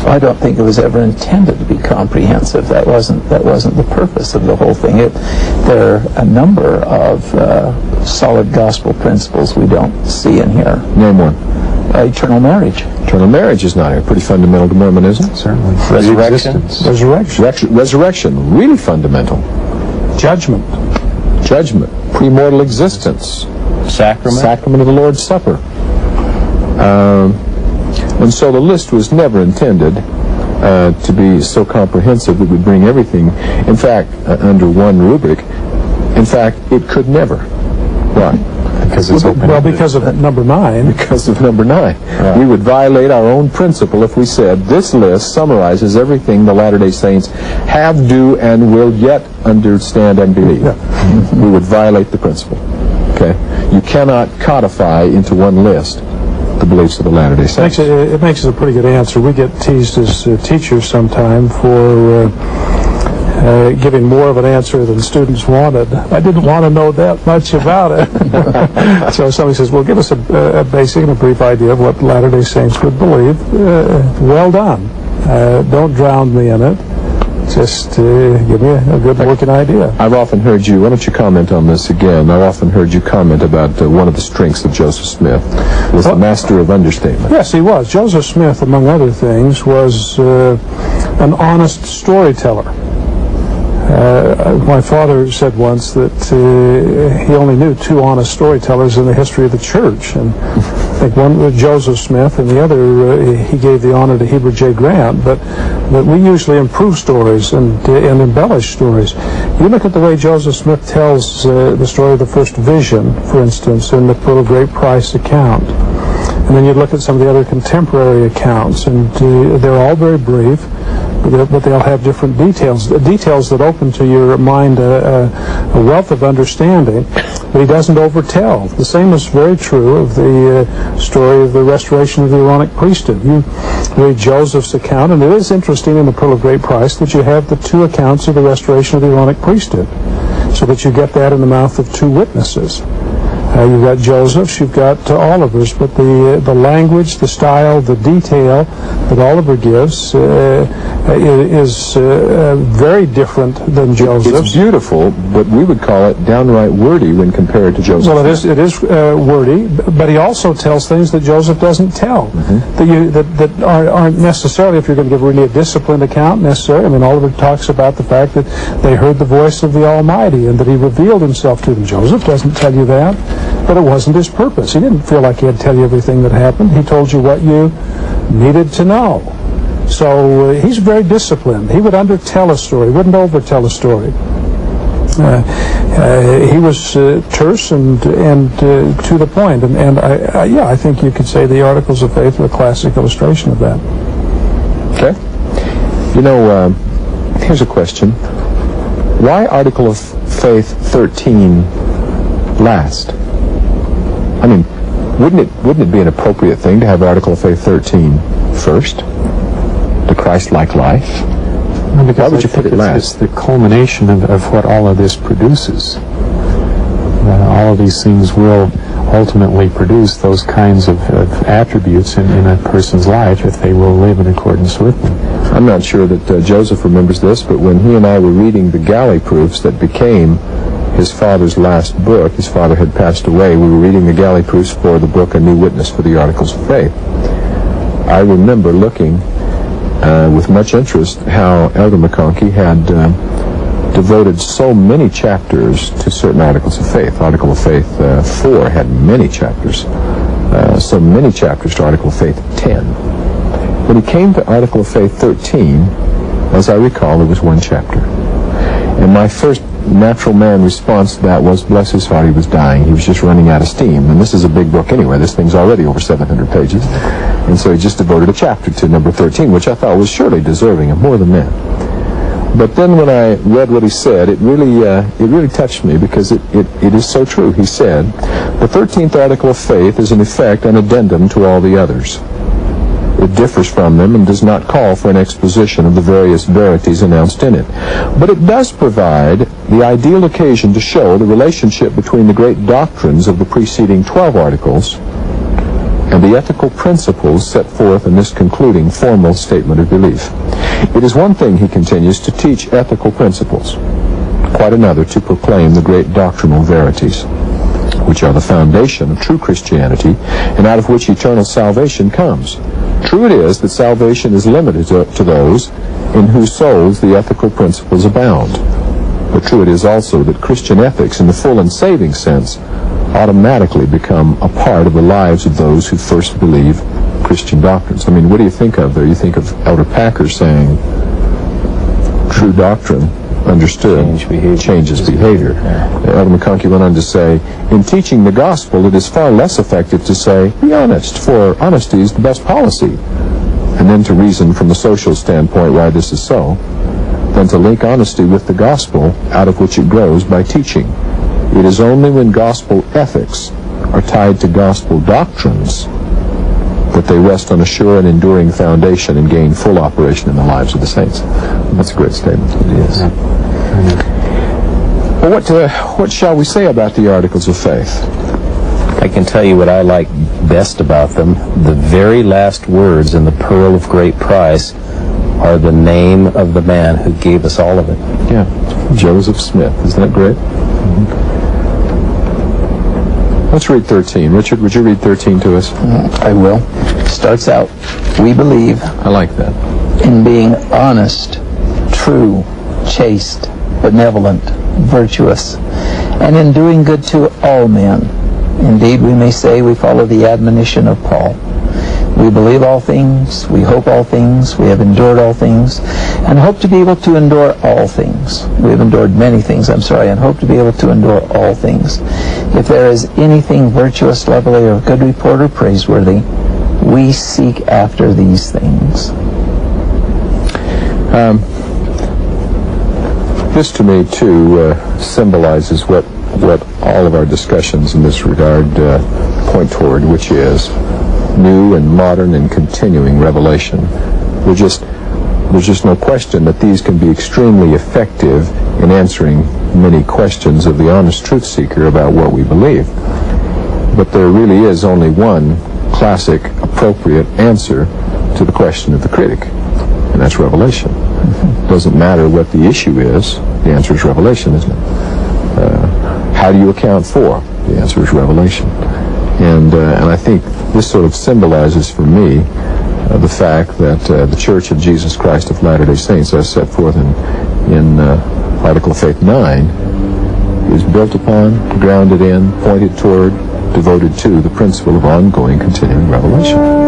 I don't think it was ever intended to be comprehensive. That wasn't the purpose of the whole thing. There are a number of solid gospel principles we don't see in here. Name one. Eternal marriage. Eternal marriage is not here. Pretty fundamental to Mormonism. Certainly. Resurrection. Really fundamental. Judgment. Premortal existence. Sacrament of the Lord's Supper. And so the list was never intended to be so comprehensive that would bring everything, in fact, under one rubric. In fact, it could never. Why? Because it's open. Well, because of number 9. Because of number 9. Right. We would violate our own principle if we said this list summarizes everything the Latter-day Saints have, do, and will yet understand and believe. Yeah. We would violate the principle. Okay? You cannot codify into one list the beliefs of the Latter-day Saints. It makes it a pretty good answer. We get teased as teachers sometime for giving more of an answer than students wanted. I didn't want to know that much about it. So somebody says, well, give us a basic and a brief idea of what Latter-day Saints would believe. Well done. Don't drown me in it. Just give me a good working idea. I've often heard you, why don't you comment on this again? I've often heard you comment about one of the strengths of Joseph Smith was the master of understatement. Yes, he was. Joseph Smith, among other things, was an honest storyteller. My father said once that he only knew 2 honest storytellers in the history of the church, and I think one was Joseph Smith, and the other he gave the honor to Heber J. Grant. But we usually improve stories and embellish stories. You look at the way Joseph Smith tells the story of the first vision, for instance, in the Pearl of Great Price account, and then you look at some of the other contemporary accounts, and they're all very brief. But they'll have different details that open to your mind a wealth of understanding, but he doesn't overtell. The same is very true of the story of the restoration of the Aaronic priesthood. You read Joseph's account, and it is interesting in the Pearl of Great Price that you have the 2 accounts of the restoration of the Aaronic priesthood, so that you get that in the mouth of 2 witnesses. You've got Joseph's, you've got Oliver's, but the language, the style, the detail that Oliver gives is very different than Joseph's. It's beautiful, but we would call it downright wordy when compared to Joseph. Well, it is wordy, but he also tells things that Joseph doesn't tell, that aren't necessarily, if you're going to give really a disciplined account, necessary. I mean, Oliver talks about the fact that they heard the voice of the Almighty and that he revealed himself to them. Joseph doesn't tell you that. But it wasn't his purpose. He didn't feel like he had to tell you everything that happened. He told you what you needed to know. So he's very disciplined. He would undertell a story, wouldn't overtell a story. He was terse and to the point. And I think you could say the Articles of Faith are a classic illustration of that. Okay. You know, here's a question. Why Article of Faith 13 last? I mean, wouldn't it be an appropriate thing to have Article of Faith 13 first? The Christ-like life? Well, why would you put it last? It's the culmination of what all of this produces. All of these things will ultimately produce those kinds of attributes in a person's life if they will live in accordance with them. I'm not sure that Joseph remembers this, but when he and I were reading the galley proofs that became his father's last book, his father had passed away, we were reading the galley proofs for the book A New Witness for the Articles of Faith. I remember looking with much interest how Elder McConkie had devoted so many chapters to certain Articles of Faith. Article of Faith 4 had many chapters, so many chapters to Article of Faith 10. When he came to Article of Faith 13, as I recall, there was 1 chapter. And my first natural man response to that was, bless his heart, he was dying. He was just running out of steam. And this is a big book anyway. This thing's already over 700 pages. And so he just devoted a chapter to number 13, which I thought was surely deserving of more than that. But then when I read what he said, it really touched me, because it is so true. He said, the 13th Article of Faith is in effect an addendum to all the others. It differs from them and does not call for an exposition of the various verities announced in it. But it does provide the ideal occasion to show the relationship between the great doctrines of the preceding 12 articles and the ethical principles set forth in this concluding formal statement of belief. It is one thing, he continues, to teach ethical principles, quite another to proclaim the great doctrinal verities, which are the foundation of true Christianity, and out of which eternal salvation comes. True it is that salvation is limited to those in whose souls the ethical principles abound. But true it is also that Christian ethics, in the full and saving sense, automatically become a part of the lives of those who first believe Christian doctrines. I mean, what do you think of there? You think of Elder Packer saying, true doctrine understood changes behavior. Elder McConkie went on to say, in teaching the gospel, it is far less effective to say, be honest, for honesty is the best policy, and then to reason from the social standpoint why this is so, than to link honesty with the gospel, out of which it grows by teaching. It is only when gospel ethics are tied to gospel doctrines that they rest on a sure and enduring foundation and gain full operation in the lives of the saints. That's a great statement. It is. Well, what shall we say about the Articles of Faith? I can tell you what I like best about them. The very last words in the Pearl of Great Price are the name of the man who gave us all of it. Yeah, Joseph Smith. Isn't that great? Let's read 13. Richard, would you read 13 to us? I will. Starts out, we believe I like that. in being honest, true, chaste, benevolent, virtuous, and in doing good to all men. Indeed, we may say we follow the admonition of Paul. We believe all things, we hope all things, we have endured all things, and hope to be able to endure all things. We have endured many things, and hope to be able to endure all things. If there is anything virtuous, lovely, or of good report or praiseworthy, we seek after these things. This to me, too, symbolizes what all of our discussions in this regard point toward, which is new and modern and continuing revelation. There's just no question that these can be extremely effective in answering many questions of the honest truth seeker about what we believe. But there really is only one classic, appropriate answer to the question of the critic, and that's revelation. It doesn't matter what the issue is, the answer is revelation, isn't it? How do you account for? The answer is revelation. And I think this sort of symbolizes for me the fact that the Church of Jesus Christ of Latter-day Saints, as set forth in Article of Faith 9, is built upon, grounded in, pointed toward, devoted to the principle of ongoing, continuing revelation.